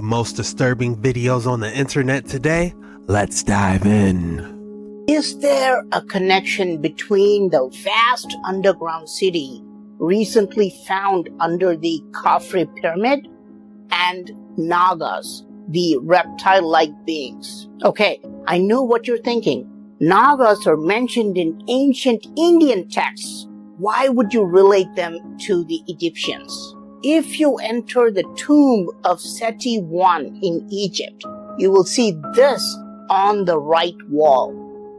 most disturbing videos on the internet today. Let's dive in. Is there a connection between the vast underground city recently found under the Khafre pyramid and Nagas, the reptile-like beings? Okay, I know what you're thinking. Nagas are mentioned in ancient Indian texts. Why would you relate them to the Egyptians? If you enter the tomb of Seti I in Egypt, you will see this on the right wall.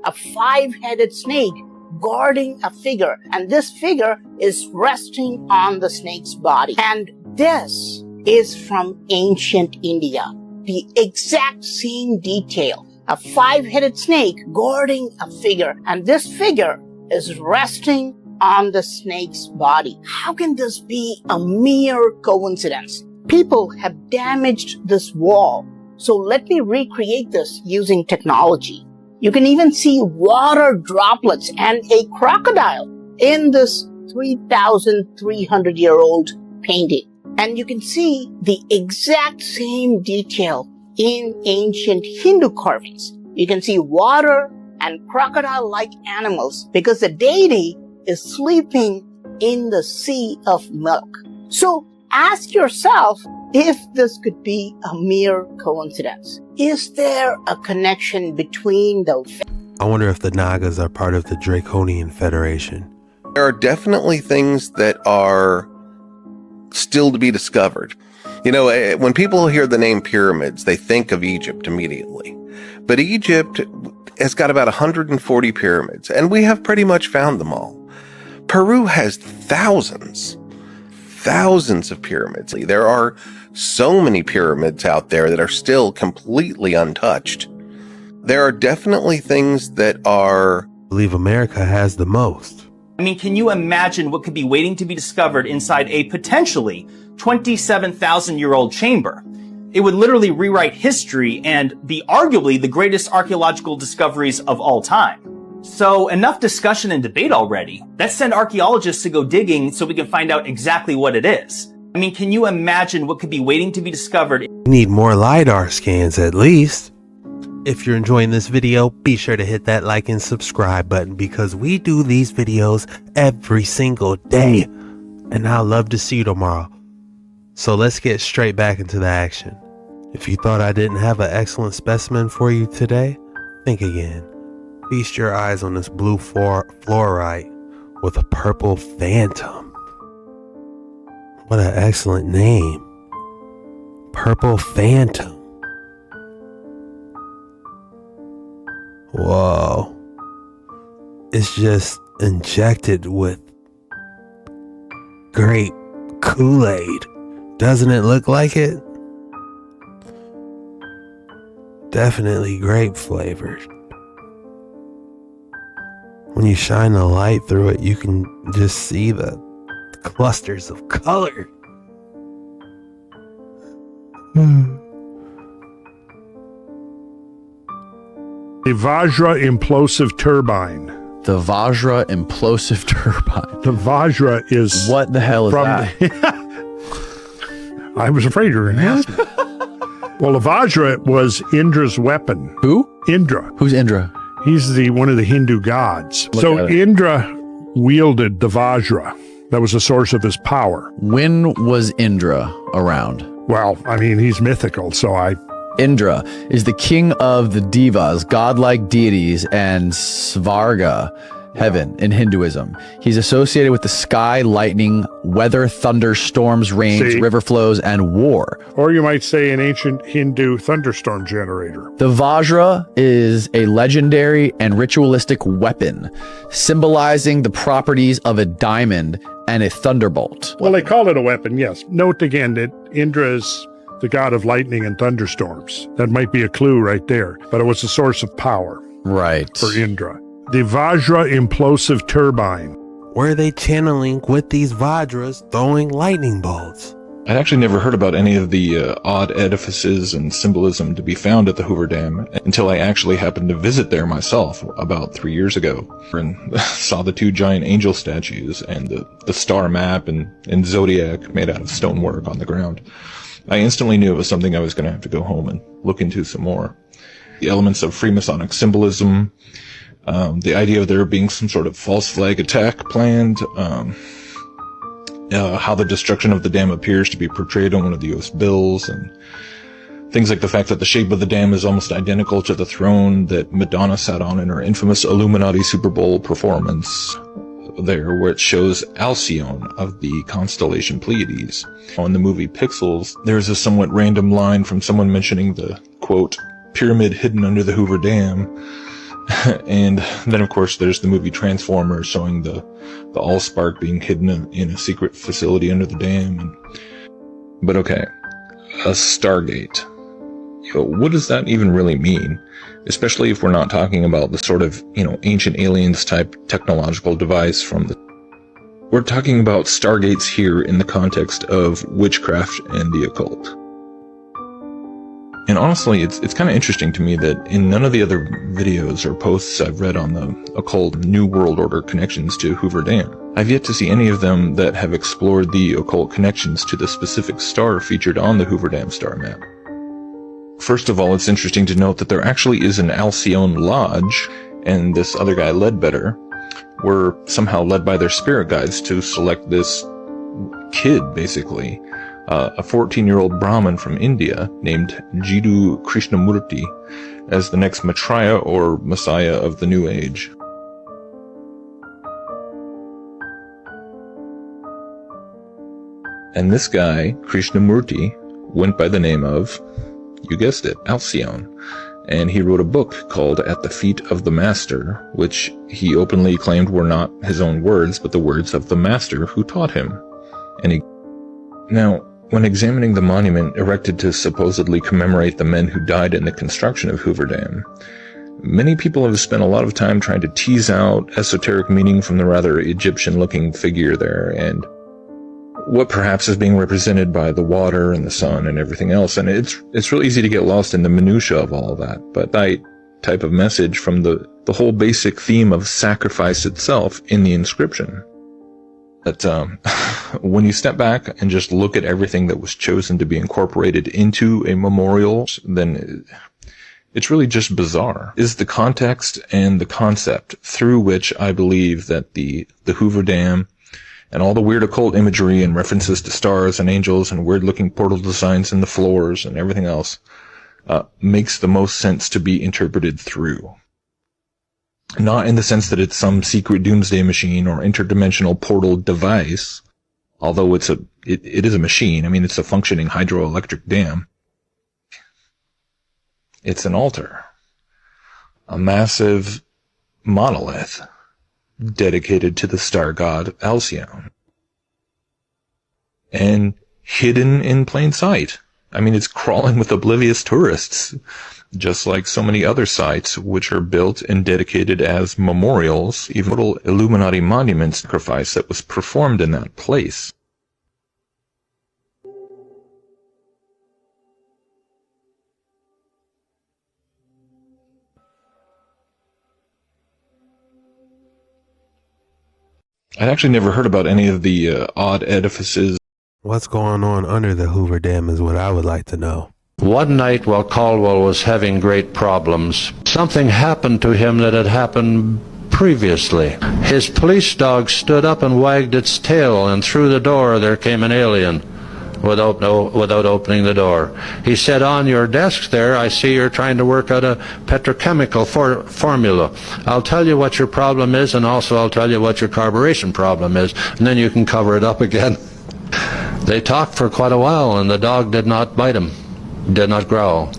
A 5-headed snake guarding a figure, and this figure is resting on the snake's body. And this is from ancient India. The exact same detail. A 5-headed snake guarding a figure, and this figure is resting on the snake's body. How can this be a mere coincidence? People have damaged this wall, so let me recreate this using technology. You can even see water droplets and a crocodile in this 3,300-year-old painting. And you can see the exact same detail in ancient Hindu carvings. You can see water and crocodile-like animals because the deity is sleeping in the sea of milk. So ask yourself if this could be a mere coincidence. Is there a connection between the... I wonder if the Nagas are part of the Draconian Federation. There are definitely things that are still to be discovered. You know, when people hear the name pyramids, they think of Egypt immediately. But Egypt has got about 140 pyramids, and we have pretty much found them all. Peru has thousands of pyramids. There are so many pyramids out there that are still completely untouched. There are definitely things that are... I believe America has the most. I mean, can you imagine what could be waiting to be discovered inside a potentially 27,000-year-old chamber? It would literally rewrite history and be arguably the greatest archaeological discoveries of all time. So enough discussion and debate already. Let's send archaeologists to go digging so we can find out exactly what it is. I mean, can you imagine what could be waiting to be discovered? We need more LiDAR scans at least. If you're enjoying this video, be sure to hit that like and subscribe button because we do these videos every single day. And I'd love to see you tomorrow. So let's get straight back into the action. If you thought I didn't have an excellent specimen for you today, think again. Feast your eyes on this blue fluorite with a purple phantom. What an excellent name. Purple Phantom. Whoa. It's just injected with grape Kool-Aid. Doesn't it look like it? Definitely grape flavored. When you shine the light through it, you can just see the clusters of color. The Vajra implosive turbine. The Vajra implosive turbine. The Vajra is... What the hell is that? I was afraid you were going to ask me. Well, the Vajra was Indra's weapon. Who? Indra. Who's Indra? He's one of the Hindu gods. Look So at it. Indra wielded the Vajra. That was the source of his power. When was Indra around? Well, I mean, he's mythical, so Indra is the king of the Devas, godlike deities, and Svarga, heaven, in Hinduism. He's associated with the sky, lightning, weather, thunder, storms, rains, river flows, and war. Or you might say an ancient Hindu thunderstorm generator. The Vajra is a legendary and ritualistic weapon, symbolizing the properties of a diamond and a thunderbolt. Well, they call it a weapon, yes. Note again that Indra is the god of lightning and thunderstorms. That might be a clue right there. But it was a source of power. Right. For Indra. The Vajra implosive turbine. Where are they channeling with these Vajras throwing lightning bolts? I'd actually never heard about any of the odd edifices and symbolism to be found at the Hoover Dam until I actually happened to visit there myself about 3 years ago and saw the 2 giant angel statues and the star map and zodiac made out of stonework on the ground. I instantly knew it was something I was going to have to go home and look into some more. The elements of Freemasonic symbolism, the idea of there being some sort of false flag attack planned, how the destruction of the dam appears to be portrayed on one of the U.S. bills, and things like the fact that the shape of the dam is almost identical to the throne that Madonna sat on in her infamous Illuminati Super Bowl performance there, where it shows Alcyone of the constellation Pleiades. On the movie Pixels, there's a somewhat random line from someone mentioning the, quote, pyramid hidden under the Hoover Dam. And then, of course, there's the movie Transformers showing the Allspark being hidden in a secret facility under the dam. But okay, a Stargate. What does that even really mean? Especially if we're not talking about the sort of, ancient aliens type technological device we're talking about Stargates here in the context of witchcraft and the occult. And honestly, it's kind of interesting to me that in none of the other videos or posts I've read on the occult New World Order connections to Hoover Dam, I've yet to see any of them that have explored the occult connections to the specific star featured on the Hoover Dam star map. First of all, it's interesting to note that there actually is an Alcyone Lodge, and this other guy, Ledbetter, were somehow led by their spirit guides to select this kid, basically, a 14-year-old Brahmin from India named Jiddu Krishnamurti, as the next Maitreya or Messiah of the New Age. And this guy, Krishnamurti, went by the name of, you guessed it, Alcyone. And he wrote a book called At the Feet of the Master, which he openly claimed were not his own words, but the words of the master who taught him. Now, when examining the monument erected to supposedly commemorate the men who died in the construction of Hoover Dam, many people have spent a lot of time trying to tease out esoteric meaning from the rather Egyptian-looking figure there, and what perhaps is being represented by the water and the sun and everything else. And it's real easy to get lost in the minutia of all of that, but that type of message from the whole basic theme of sacrifice itself in the inscription. But when you step back and just look at everything that was chosen to be incorporated into a memorial, then it's really just bizarre. Is the context and the concept through which I believe that the Hoover Dam and all the weird occult imagery and references to stars and angels and weird-looking portal designs in the floors and everything else makes the most sense to be interpreted through. Not in the sense that it's some secret doomsday machine or interdimensional portal device, although it is a machine. I mean, it's a functioning hydroelectric dam. It's an altar. A massive monolith dedicated to the star god Alcyone. And hidden in plain sight. I mean, it's crawling with oblivious tourists, just like so many other sites which are built and dedicated as memorials, even little Illuminati monument sacrifice that was performed in that place. I'd actually never heard about any of the odd edifices. What's going on under the Hoover Dam is what I would like to know. One night while Caldwell was having great problems, something happened to him that had happened previously. His police dog stood up and wagged its tail, and through the door there came an alien without opening the door. He said, "On your desk there, I see you're trying to work out a petrochemical formula. I'll tell you what your problem is, and also I'll tell you what your carburation problem is, and then you can cover it up again." They talked for quite a while, and the dog did not bite him, did not growl.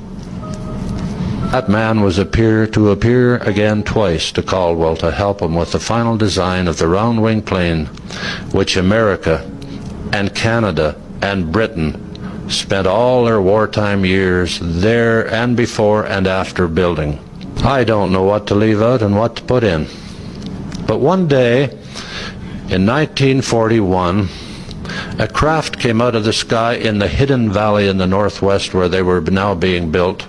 That man was to appear again twice to Caldwell to help him with the final design of the round-wing plane, which America and Canada and Britain spent all their wartime years there and before and after building. I don't know what to leave out and what to put in. But one day, in 1941, a craft came out of the sky in the hidden valley in the northwest where they were now being built.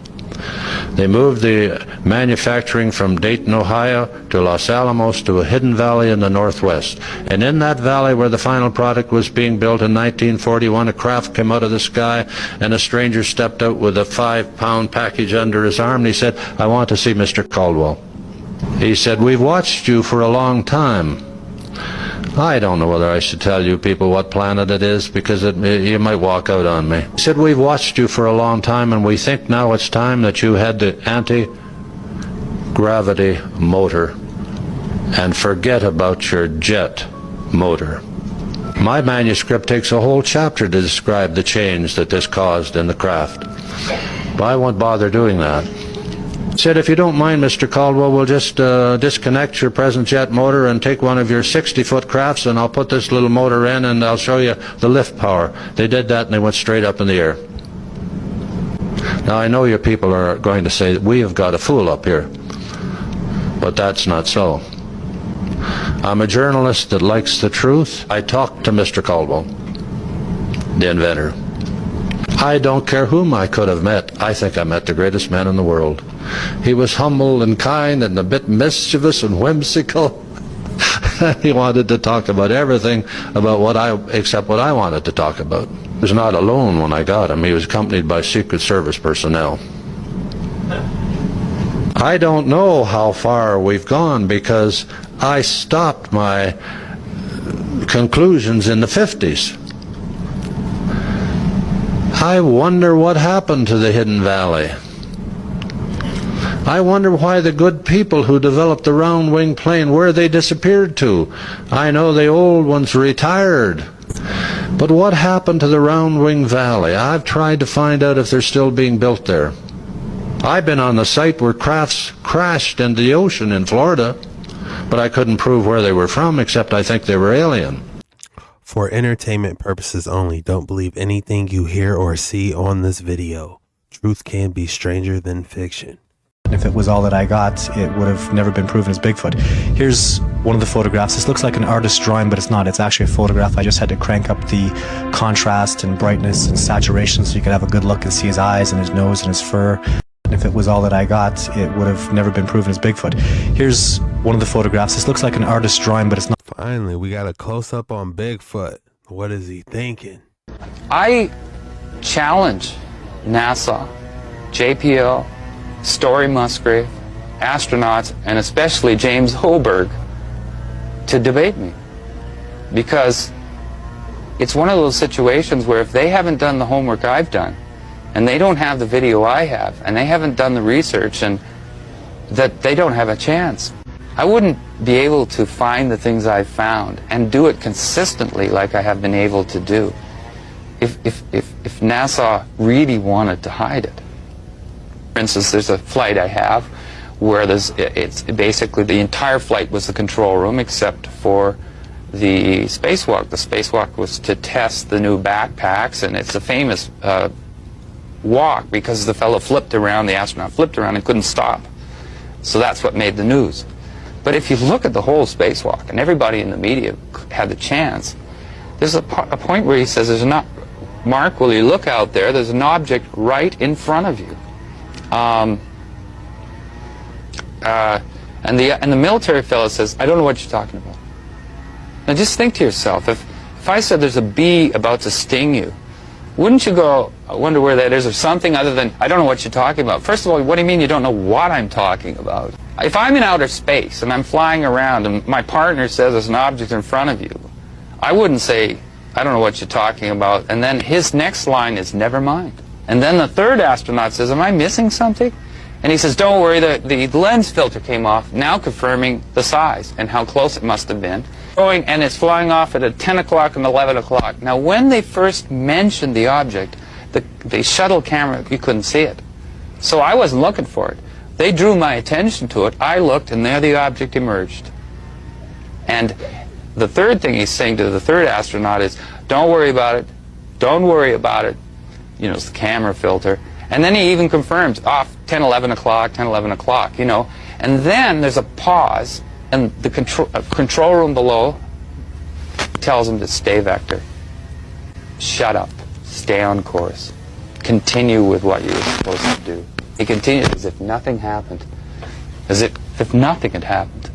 They moved the manufacturing from Dayton, Ohio to Los Alamos to a hidden valley in the northwest. And in that valley where the final product was being built in 1941, a craft came out of the sky and a stranger stepped out with a 5-pound package under his arm and he said, "I want to see Mr. Caldwell." He said, "We've watched you for a long time." I don't know whether I should tell you people what planet it is because you might walk out on me. He said, "We've watched you for a long time and we think now it's time that you had the anti-gravity motor and forget about your jet motor." My manuscript takes a whole chapter to describe the change that this caused in the craft, but I won't bother doing that. He said, "If you don't mind, Mr. Caldwell, we'll just disconnect your present jet motor and take one of your 60-foot crafts and I'll put this little motor in and I'll show you the lift power." They did that and they went straight up in the air. Now I know your people are going to say that we have got a fool up here, but that's not so. I'm a journalist that likes the truth. I talked to Mr. Caldwell, the inventor. I don't care whom I could have met. I think I met the greatest man in the world. He was humble and kind and a bit mischievous and whimsical. He wanted to talk about everything except what I wanted to talk about. He was not alone when I got him. He was accompanied by Secret Service personnel. I don't know how far we've gone because I stopped my conclusions in the 50s. I wonder what happened to the Hidden Valley. I wonder why the good people who developed the round wing plane, where they disappeared to. I know the old ones retired. But what happened to the round wing valley? I've tried to find out if they're still being built there. I've been on the site where crafts crashed into the ocean in Florida, but I couldn't prove where they were from, except I think they were alien. For entertainment purposes only, don't believe anything you hear or see on this video. Truth can be stranger than fiction. If it was all that I got, it would have never been proven as Bigfoot. Here's one of the photographs. This looks like an artist's drawing, but it's not. It's actually a photograph. I just had to crank up the contrast and brightness and saturation so you could have a good look and see his eyes and his nose and his fur. If it was all that I got, it would have never been proven as Bigfoot. Here's one of the photographs. This looks like an artist's drawing, but it's not. Finally, we got a close-up on Bigfoot. What is he thinking? I challenge NASA, JPL, Story Musgrave, astronauts, and especially James Hoberg to debate me. Because it's one of those situations where if they haven't done the homework I've done, and they don't have the video I have, and they haven't done the research, and that they don't have a chance. I wouldn't be able to find the things I've found and do it consistently like I have been able to do if NASA really wanted to hide it. For instance, there's a flight I have where it's basically the entire flight was the control room except for the spacewalk. The spacewalk was to test the new backpacks, and it's a famous walk because the fellow flipped around, the astronaut flipped around and couldn't stop. So that's what made the news. But if you look at the whole spacewalk, and everybody in the media had the chance, there's a point where he says, "There's not, Mark, will you look out there? There's an object right in front of you." And the military fellow says, "I don't know what you're talking about." Now just think to yourself, if I said there's a bee about to sting you, wouldn't you go, "I wonder where that is," or something other than, "I don't know what you're talking about"? First of all, what do you mean you don't know what I'm talking about? If I'm in outer space and I'm flying around and my partner says there's an object in front of you, I wouldn't say, "I don't know what you're talking about," and then his next line is, "Never mind." And then the third astronaut says, "Am I missing something?" And he says, "Don't worry, the lens filter came off," now confirming the size and how close it must have been. And it's flying off at 10 o'clock and 11 o'clock. Now, when they first mentioned the object, the shuttle camera, you couldn't see it. So I wasn't looking for it. They drew my attention to it. I looked, and there the object emerged. And the third thing he's saying to the third astronaut is, "Don't worry about it. Don't worry about it." You know, it's the camera filter. And then he even confirms, off 10, 11 o'clock, 10, 11 o'clock, you know. And then there's a pause, and the control room below tells him to stay vector. Shut up. Stay on course. Continue with what you were supposed to do. He continues as if nothing happened, as if nothing had happened.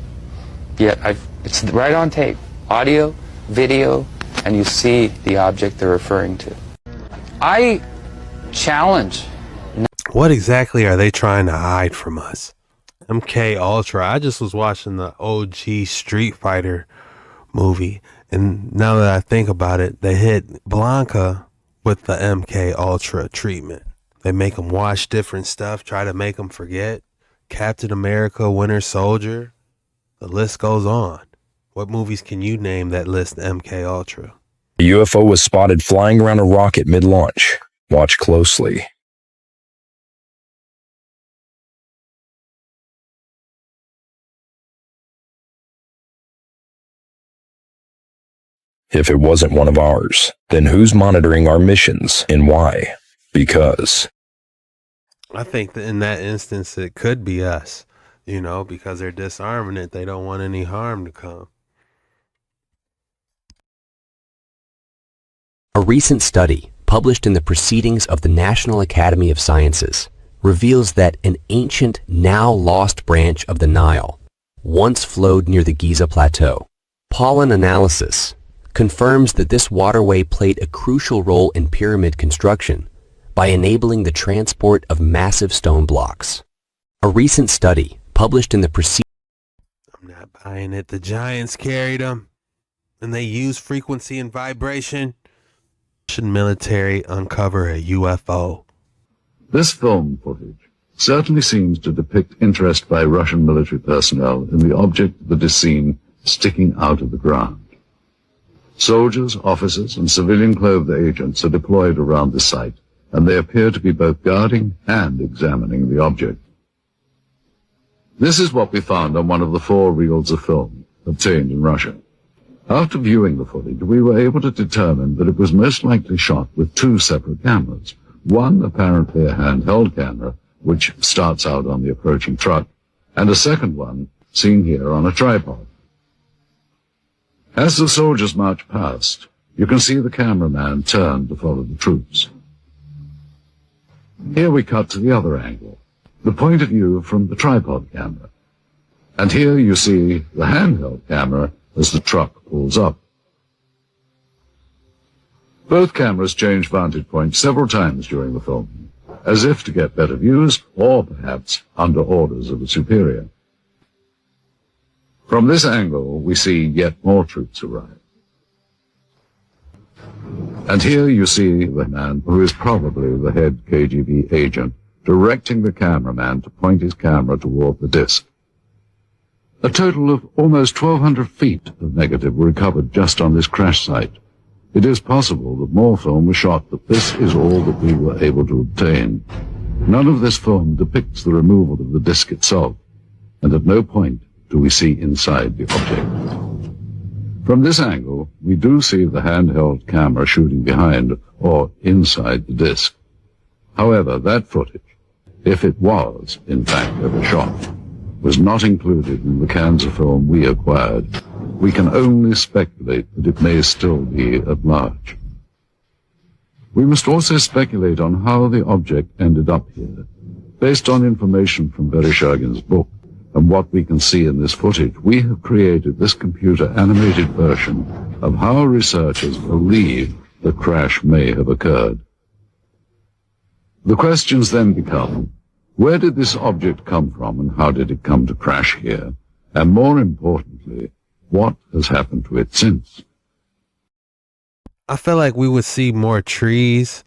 Yet it's right on tape, audio, video, and you see the object they're referring to. I challenge. What exactly are they trying to hide from us? MK Ultra. I just was watching the OG Street Fighter movie, and now that I think about it, they hit Blanca with the MK Ultra treatment. They make them watch different stuff, try to make them forget. Captain America, Winter Soldier, the list goes on. What movies can you name that list MK Ultra? A UFO was spotted flying around a rocket mid-launch. Watch closely. If it wasn't one of ours, then who's monitoring our missions and why? Because I think that in that instance, it could be us, because they're disarming it. They don't want any harm to come. A recent study published in the Proceedings of the National Academy of Sciences reveals that an ancient, now lost branch of the Nile once flowed near the Giza Plateau. Pollen analysis confirms that this waterway played a crucial role in pyramid construction by enabling the transport of massive stone blocks. A recent study published in the Proceedings... I'm not buying it. The giants carried them, and they used frequency and vibration. Russian military uncover a UFO. This film footage certainly seems to depict interest by Russian military personnel in the object that is seen sticking out of the ground. Soldiers, officers, and civilian-clothed agents are deployed around the site, and they appear to be both guarding and examining the object. This is what we found on one of the 4 reels of film obtained in Russia. After viewing the footage, we were able to determine that it was most likely shot with 2 separate cameras. One apparently a handheld camera, which starts out on the approaching truck, and a second one seen here on a tripod. As the soldiers march past, you can see the cameraman turn to follow the troops. Here we cut to the other angle, the point of view from the tripod camera. And here you see the handheld camera as the truck pulls up. Both cameras change vantage points several times during the film, as if to get better views, or perhaps under orders of a superior. From this angle, we see yet more troops arrive. And here you see the man who is probably the head KGB agent directing the cameraman to point his camera toward the disc. A total of almost 1,200 feet of negative were recovered just on this crash site. It is possible that more film was shot, but this is all that we were able to obtain. None of this film depicts the removal of the disc itself, and at no point do we see inside the object. From this angle, we do see the handheld camera shooting behind or inside the disc. However, that footage, if it was, in fact, ever shot, was not included in the cans of film we acquired. We can only speculate that it may still be at large. We must also speculate on how the object ended up here. Based on information from Vereshchagin's book and what we can see in this footage, we have created this computer-animated version of how researchers believe the crash may have occurred. The questions then become, where did this object come from and how did it come to crash here? And more importantly, what has happened to it since? I feel like we would see more trees.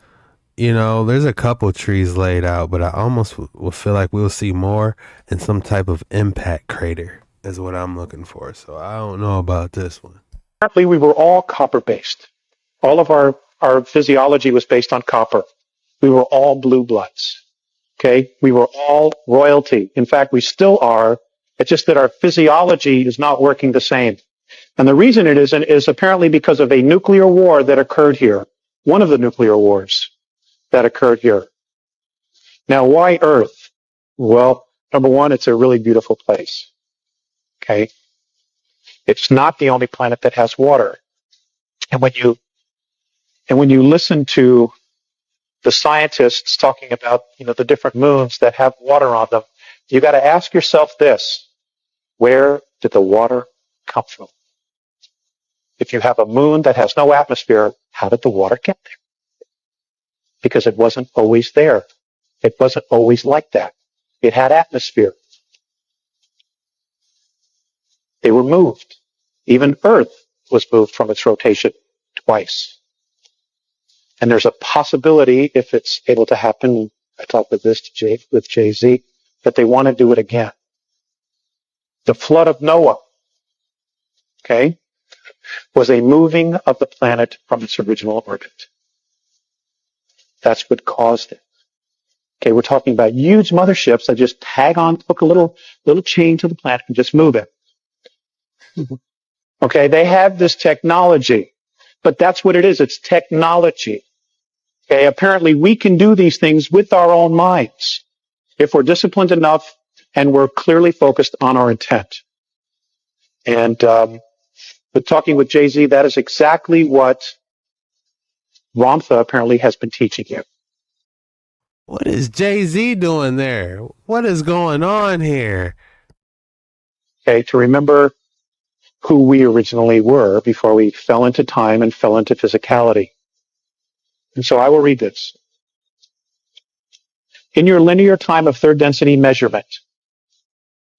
There's a couple trees laid out, but I almost would feel like we'll see more in some type of impact crater is what I'm looking for. So I don't know about this one. Apparently, we were all copper-based. All of our physiology was based on copper. We were all blue bloods. Okay? We were all royalty. In fact, we still are. It's just that our physiology is not working the same. And the reason it isn't is apparently because of a nuclear war that occurred here. One of the nuclear wars that occurred here. Now, why Earth? Well, number one, it's a really beautiful place. Okay? It's not the only planet that has water. And when you listen to the scientists talking about, the different moons that have water on them, you got to ask yourself this: where did the water come from? If you have a moon that has no atmosphere, how did the water get there? Because it wasn't always there. It wasn't always like that. It had atmosphere. They were moved. Even Earth was moved from its rotation twice. And there's a possibility, if it's able to happen, I talked with Jay-Z, that they want to do it again. The flood of Noah, okay, was a moving of the planet from its original orbit. That's what caused it. Okay, we're talking about huge motherships that just hook a little chain to the planet and just move it. Okay, they have this technology, but that's what it is. It's technology. Okay, apparently we can do these things with our own minds if we're disciplined enough and we're clearly focused on our intent. And but talking with Jay-Z, that is exactly what Ramtha apparently has been teaching you. What is Jay-Z doing there? What is going on here? Okay, to remember who we originally were before we fell into time and fell into physicality. And so I will read this. In your linear time of third density measurement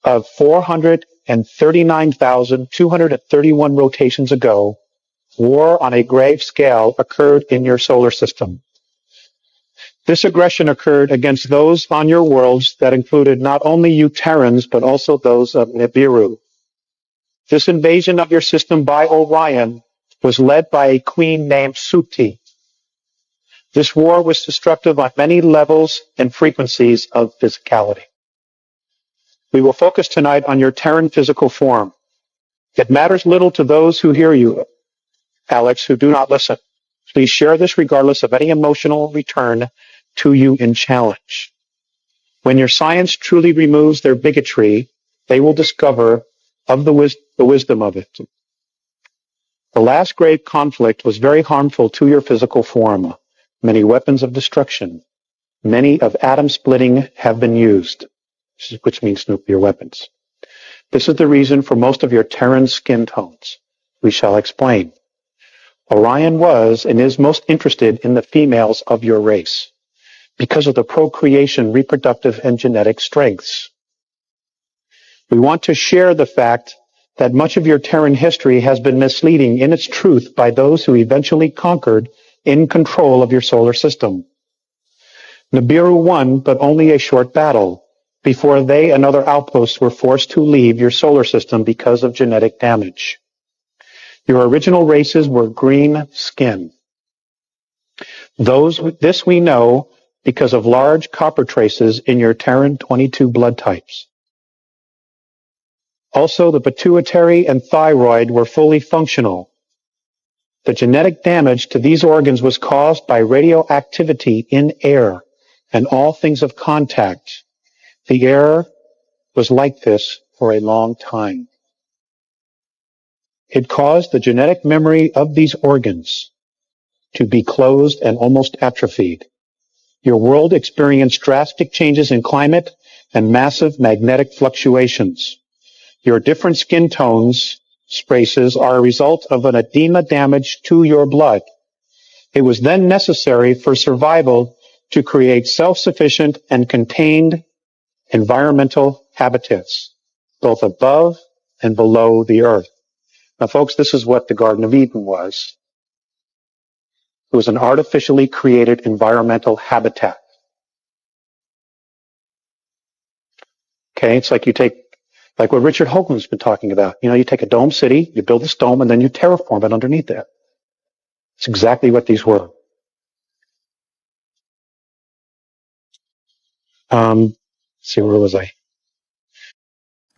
of 439,231 rotations ago, war on a grave scale occurred in your solar system. This aggression occurred against those on your worlds that included not only you Terrans, but also those of Nibiru. This invasion of your system by Orion was led by a queen named Suti. This war was destructive on many levels and frequencies of physicality. We will focus tonight on your Terran physical form. It matters little to those who hear you, Alex, who do not listen. Please share this regardless of any emotional return to you in challenge. When your science truly removes their bigotry, they will discover of the wisdom of it. The last great conflict was very harmful to your physical form. Many weapons of destruction, many of atom splitting have been used, which means nuclear weapons. This is the reason for most of your Terran skin tones. We shall explain. Orion was and is most interested in the females of your race because of the procreation, reproductive, and genetic strengths. We want to share the fact that much of your Terran history has been misleading in its truth by those who eventually conquered in control of your solar system. Nibiru won, but only a short battle, before they and other outposts were forced to leave your solar system because of genetic damage. Your original races were green skin. This we know because of large copper traces in your Terran 22 blood types. Also, the pituitary and thyroid were fully functional. The genetic damage to these organs was caused by radioactivity in air and all things of contact. The air was like this for a long time. It caused the genetic memory of these organs to be closed and almost atrophied. Your world experienced drastic changes in climate and massive magnetic fluctuations. Your different skin tones, spraces, are a result of an edema damage to your blood. It was then necessary for survival to create self-sufficient and contained environmental habitats, both above and below the earth. Now, folks, this is what the Garden of Eden was. It was an artificially created environmental habitat. Okay, it's like like what Richard Hoagland's been talking about. You take a dome city, you build this dome, and then you terraform it underneath it. It's exactly what these were. Let's see, where was I?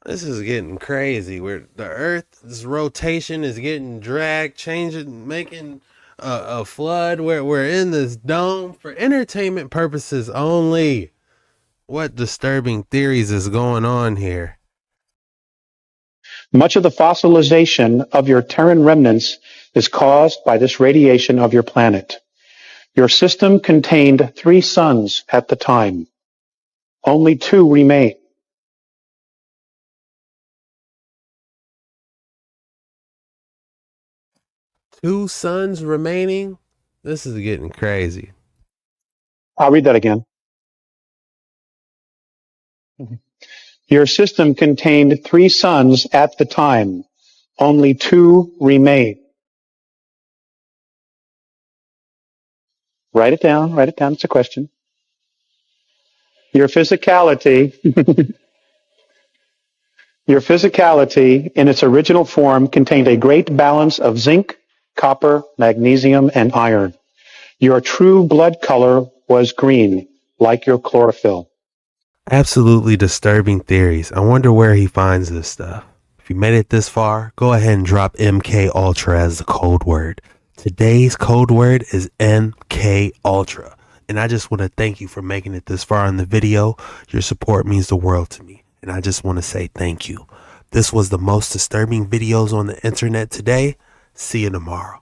This is getting crazy. Where the Earth's rotation is getting dragged, changing, making a flood. Where we're in this dome for entertainment purposes only. What disturbing theories is going on here? Much of the fossilization of your Terran remnants is caused by this radiation of your planet. Your system contained 3 suns at the time. Only 2 remain. Two suns remaining? This is getting crazy. I'll read that again. Your system contained 3 suns at the time. Only 2 remain. Write it down. Write it down. It's a question. Your physicality, your physicality in its original form contained a great balance of zinc, copper, magnesium, and iron. Your true blood color was green, like your chlorophyll. Absolutely disturbing theories. I wonder where he finds this stuff. If you made it this far, go ahead and drop MK Ultra as the code word. Today's code word is MK Ultra. And I just want to thank you for making it this far in the video. Your support means the world to me. And I just want to say thank you. This was the most disturbing videos on the internet today. See you tomorrow.